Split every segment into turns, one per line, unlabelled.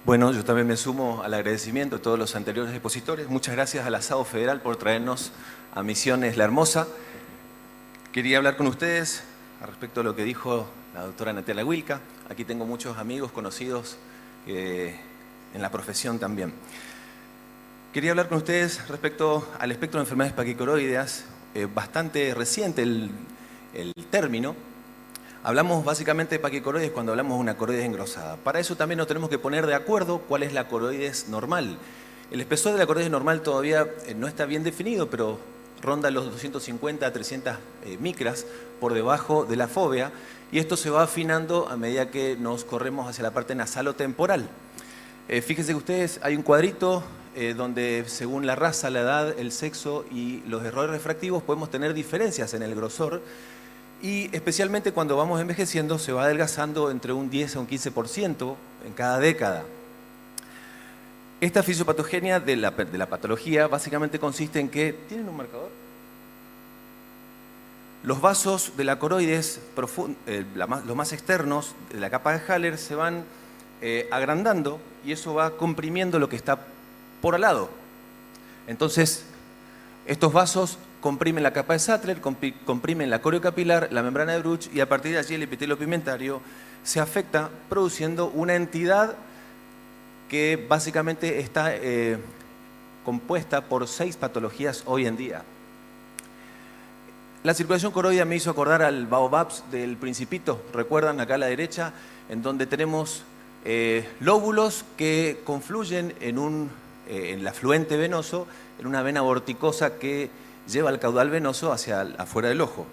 Bueno, yo también me sumo al agradecimiento de todos los anteriores expositores. Muchas gracias al Asado Federal por traernos a Misiones La Hermosa. Quería hablar con ustedes respecto a lo que dijo la doctora Natalia Wilca. Aquí tengo muchos amigos conocidos en la profesión también. Quería hablar con ustedes respecto al espectro de enfermedades paquicoroideas. Bastante reciente el término. Hablamos básicamente de paquicoroides cuando hablamos de una coroides engrosada. Para eso también nos tenemos que poner de acuerdo cuál es la coroides normal. El espesor de la coroides normal todavía no está bien definido, pero ronda los 250 a 300 micras por debajo de la fóvea, y esto se va afinando a medida que nos corremos hacia la parte nasalotemporal. Fíjense que ustedes, hay un cuadrito donde según la raza, la edad, el sexo y los errores refractivos podemos tener diferencias en el grosor. Y especialmente cuando vamos envejeciendo se va adelgazando entre un 10 a un 15% en cada década. Esta fisiopatogenia de la patología básicamente consiste en que... ¿Tienen un marcador? Los vasos de la coroides, los más externos de la capa de Haller, se van agrandando y eso va comprimiendo lo que está por al lado. Entonces, estos vasos comprimen la capa de Sattler, comprimen la coriocapilar, la membrana de Bruch, y a partir de allí el epitelio pigmentario se afecta, produciendo una entidad que básicamente está compuesta por 6 patologías hoy en día. La circulación coroidea me hizo acordar al Baobabs del Principito, recuerdan acá a la derecha, en donde tenemos lóbulos que confluyen en el afluente venoso, en una vena vorticosa que lleva el caudal venoso hacia afuera del ojo.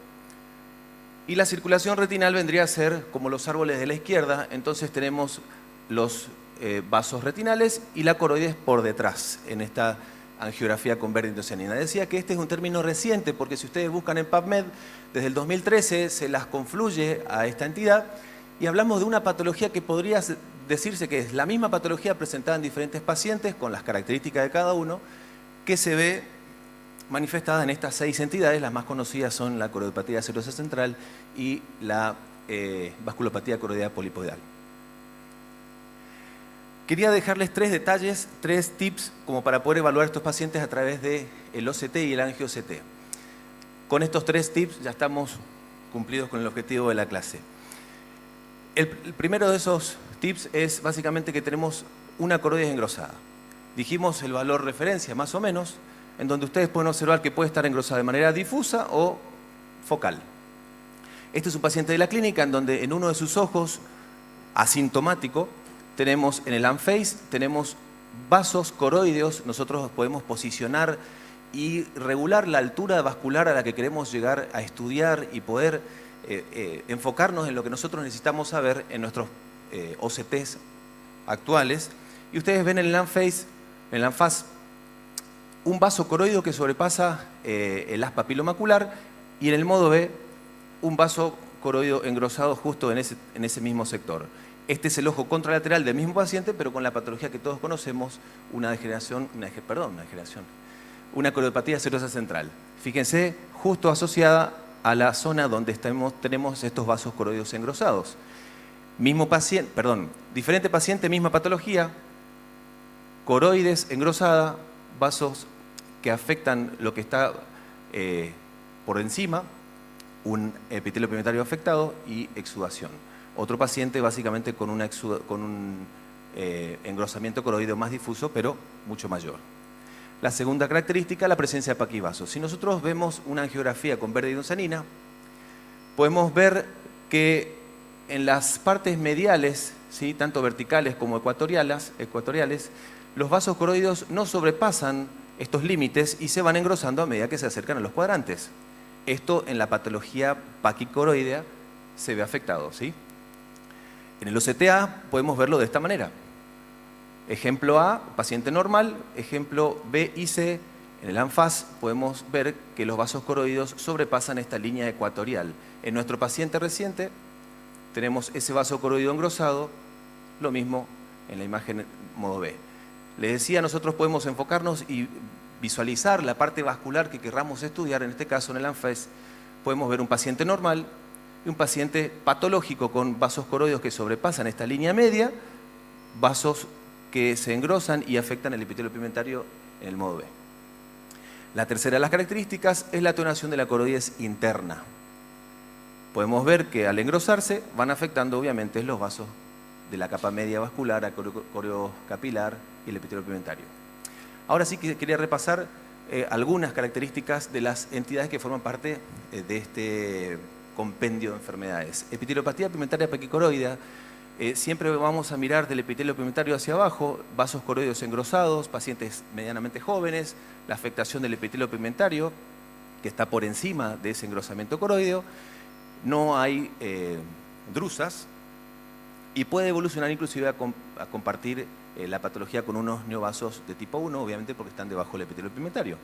Y la circulación retinal vendría a ser como los árboles de la izquierda, entonces tenemos los vasos retinales y la coroides por detrás, en esta angiografía con verde indocianina. Decía que este es un término reciente, porque si ustedes buscan en PubMed, desde el 2013 se las confluye a esta entidad, y hablamos de una patología que podría decirse que es la misma patología presentada en diferentes pacientes, con las características de cada uno, que se ve manifestada en estas 6 entidades. Las más conocidas son la coroidopatía serosa central y la vasculopatía coroidea polipoidal. Quería dejarles 3 detalles, 3 tips como para poder evaluar estos pacientes a través del OCT y el angio-OCT. Con estos 3 tips ya estamos cumplidos con el objetivo de la clase. El primero de esos tips es básicamente que tenemos una coroides engrosada. Dijimos el valor referencia, más o menos, en donde ustedes pueden observar que puede estar engrosada de manera difusa o focal. Este es un paciente de la clínica en donde en uno de sus ojos, asintomático, tenemos en el ANFACE, tenemos vasos coroideos. Nosotros podemos posicionar y regular la altura vascular a la que queremos llegar a estudiar y poder enfocarnos en lo que nosotros necesitamos saber en nuestros OCTs actuales. Y ustedes ven en el ANFACE, en el ANFAS, un vaso coroideo que sobrepasa el haz papilomacular, y en el modo B un vaso coroideo engrosado justo en ese mismo sector. Este es el ojo contralateral del mismo paciente, pero con la patología que todos conocemos, una coroidopatía serosa central. Fíjense, justo asociada a la zona donde tenemos estos vasos coroideos engrosados. Diferente paciente, misma patología, coroides engrosada, vasos que afectan lo que está por encima, un epitelio pigmentario afectado y exudación. Otro paciente básicamente con un engrosamiento coroideo más difuso, pero mucho mayor. La segunda característica, la presencia de paquivasos. Si nosotros vemos una angiografía con verde indocianina, podemos ver que en las partes mediales, ¿sí?, tanto verticales como ecuatoriales, los vasos coroideos no sobrepasan estos límites y se van engrosando a medida que se acercan a los cuadrantes. Esto en la patología paquicoroidea se ve afectado, ¿sí? En el OCTA podemos verlo de esta manera. Ejemplo A, paciente normal. Ejemplo B y C, en el ANFAS podemos ver que los vasos coroideos sobrepasan esta línea ecuatorial. En nuestro paciente reciente tenemos ese vaso coroideo engrosado, lo mismo en la imagen modo B. Les decía, nosotros podemos enfocarnos y visualizar la parte vascular que querramos estudiar. En este caso, en el ANFAS, podemos ver un paciente normal y un paciente patológico con vasos coroideos que sobrepasan esta línea media, vasos que se engrosan y afectan el epitelio pigmentario en el modo B. La tercera de las características es la atonación de la coroides interna. Podemos ver que al engrosarse van afectando obviamente los vasos de la capa media vascular, a coreo capilar y el epitelio pigmentario. Ahora sí que quería repasar algunas características de las entidades que forman parte de este compendio de enfermedades. Epiteliopatía pigmentaria paquicoroidea, siempre vamos a mirar del epitelio pigmentario hacia abajo, vasos coroideos engrosados, pacientes medianamente jóvenes, la afectación del epitelio pigmentario, que está por encima de ese engrosamiento coroideo, no hay drusas, y puede evolucionar inclusive a compartir la patología con unos neovasos de tipo 1, obviamente porque están debajo del epitelio pigmentario.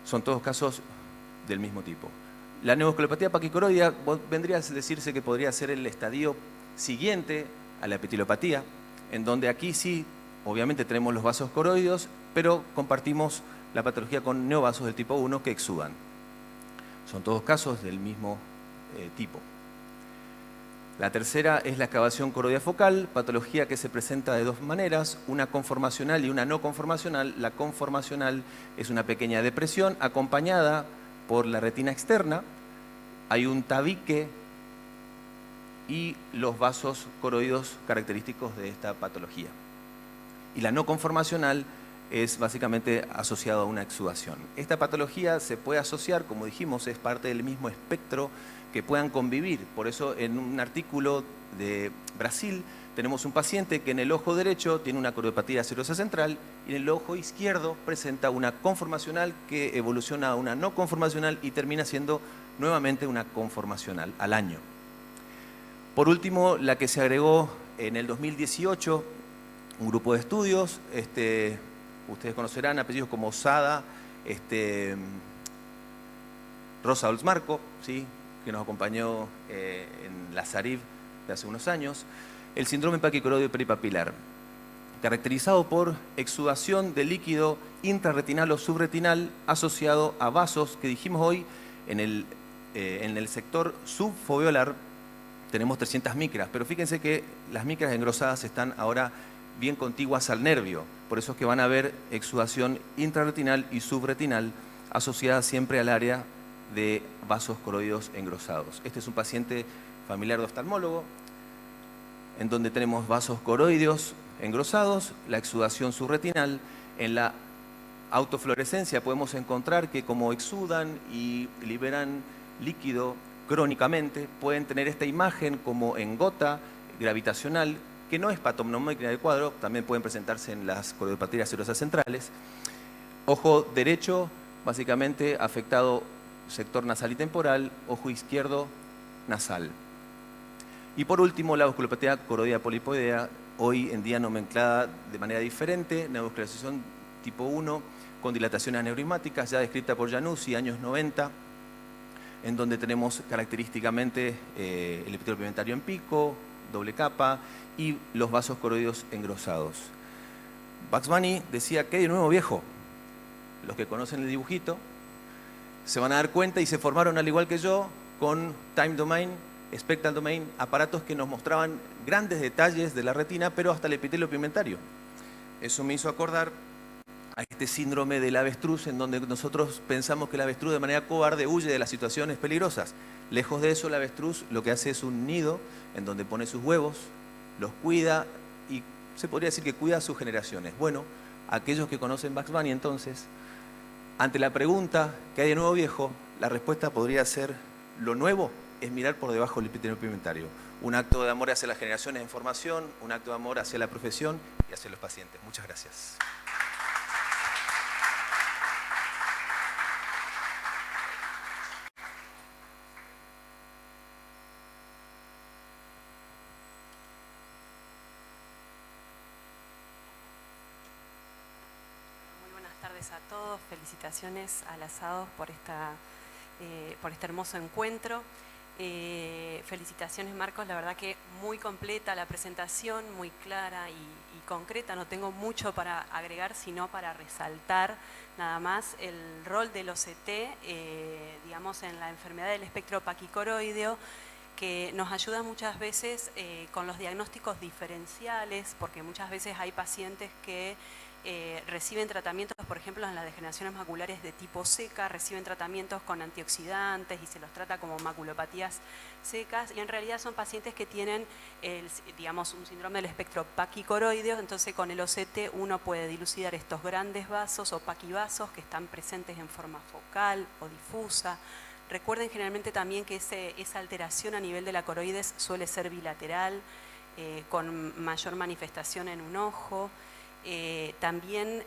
Son todos casos del mismo tipo. La neovasculopatía paquicoroidea vendría a decirse que podría ser el estadio siguiente a la epiteliopatía, en donde aquí sí, obviamente tenemos los vasos coroideos, pero compartimos la patología con neovasos del tipo 1 que exudan. Son todos casos del mismo tipo. La tercera es la excavación coroidea focal, patología que se presenta de dos maneras, una conformacional y una no conformacional. La conformacional es una pequeña depresión acompañada por la retina externa, hay un tabique y los vasos coroideos característicos de esta patología. Y la no conformacional es básicamente asociado a una exudación. Esta patología se puede asociar, como dijimos, es parte del mismo espectro que puedan convivir. Por eso en un artículo de Brasil tenemos un paciente que en el ojo derecho tiene una coroidopatía serosa central y en el ojo izquierdo presenta una conformacional que evoluciona a una no conformacional y termina siendo nuevamente una conformacional al año. Por último, la que se agregó en el 2018, un grupo de estudios, ustedes conocerán apellidos como Sada, Rosa Olsmarco, ¿sí?, que nos acompañó en la SARIV de hace unos años, el síndrome paquicoroideo peripapilar, caracterizado por exudación de líquido intrarretinal o subretinal asociado a vasos que dijimos hoy en el sector subfoveolar tenemos 300 micras, pero fíjense que las micras engrosadas están ahora bien contiguas al nervio, por eso es que van a ver exudación intrarretinal y subretinal asociada siempre al área de vasos coroideos engrosados. Este es un paciente familiar de oftalmólogo, en donde tenemos vasos coroideos engrosados, la exudación subretinal. En la autofluorescencia podemos encontrar que como exudan y liberan líquido crónicamente, pueden tener esta imagen como en gota gravitacional, que no es patognomónica del cuadro, también pueden presentarse en las coroidopatías serosas centrales. Ojo derecho, básicamente afectado sector nasal y temporal, ojo izquierdo nasal. Y por último, la vasculopatía coroidea polipoidea, hoy en día nomenclada de manera diferente, neovascularización tipo 1, con dilataciones aneurismáticas, ya descrita por Januzzi, años 90, en donde tenemos característicamente el epitelio pigmentario en pico, doble capa y los vasos coroideos engrosados. Bugs Bunny decía, ¿qué hay de nuevo, viejo? Los que conocen el dibujito se van a dar cuenta y se formaron al igual que yo con time domain, spectral domain, aparatos que nos mostraban grandes detalles de la retina, pero hasta el epitelio pigmentario. Eso me hizo acordar a este síndrome del avestruz, en donde nosotros pensamos que el avestruz de manera cobarde huye de las situaciones peligrosas. Lejos de eso, el avestruz lo que hace es un nido en donde pone sus huevos, los cuida y se podría decir que cuida a sus generaciones. Bueno, aquellos que conocen Bugs Bunny entonces, ante la pregunta ¿qué hay de nuevo, viejo?, la respuesta podría ser: lo nuevo es mirar por debajo del epitelio pigmentario. Un acto de amor hacia las generaciones en formación, un acto de amor hacia la profesión y hacia los pacientes. Muchas gracias.
A todos, felicitaciones a las ADOS por este hermoso encuentro. Felicitaciones, Marcos, la verdad que muy completa la presentación, muy clara y concreta. No tengo mucho para agregar, sino para resaltar nada más el rol del OCT, digamos, en la enfermedad del espectro paquicoroideo, que nos ayuda muchas veces con los diagnósticos diferenciales, porque muchas veces hay pacientes que reciben tratamientos, por ejemplo, en las degeneraciones maculares de tipo seca, reciben tratamientos con antioxidantes y se los trata como maculopatías secas, y en realidad son pacientes que tienen, digamos, un síndrome del espectro paquicoroideo. Entonces con el OCT uno puede dilucidar estos grandes vasos o paquivasos que están presentes en forma focal o difusa. Recuerden generalmente también que esa alteración a nivel de la coroides suele ser bilateral, con mayor manifestación en un ojo. También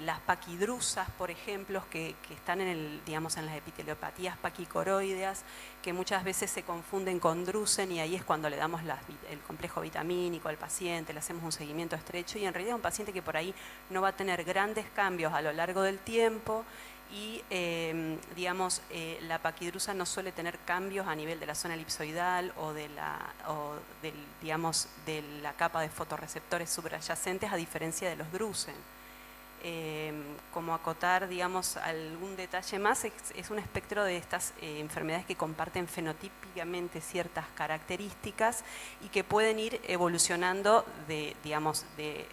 las paquidrusas, por ejemplo, que están en las epiteliopatías paquicoroideas, que muchas veces se confunden con drusen, y ahí es cuando le damos el complejo vitamínico al paciente, le hacemos un seguimiento estrecho, y en realidad es un paciente que por ahí no va a tener grandes cambios a lo largo del tiempo, y la paquidrusa no suele tener cambios a nivel de la zona elipsoidal o de la capa de fotorreceptores subyacentes, a diferencia de los drusen. Como acotar, digamos, algún detalle más, es un espectro de estas enfermedades que comparten fenotípicamente ciertas características y que pueden ir evolucionando de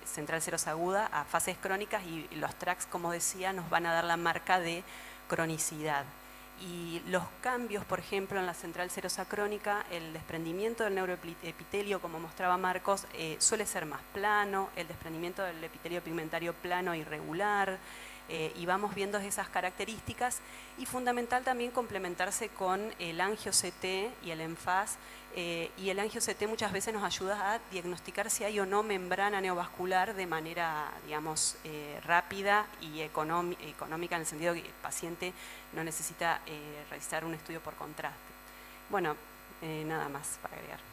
central serosa aguda a fases crónicas, y los tracks, como decía, nos van a dar la marca de cronicidad. Y los cambios, por ejemplo, en la central serosa crónica, el desprendimiento del neuroepitelio, como mostraba Marcos, suele ser más plano, el desprendimiento del epitelio pigmentario plano irregular, y vamos viendo esas características. Y fundamental también complementarse con el angio-CT y el ENFAS, y el angio-CT muchas veces nos ayuda a diagnosticar si hay o no membrana neovascular de manera, digamos, rápida y económica, en el sentido que el paciente no necesita realizar un estudio por contraste. Bueno, nada más para agregar.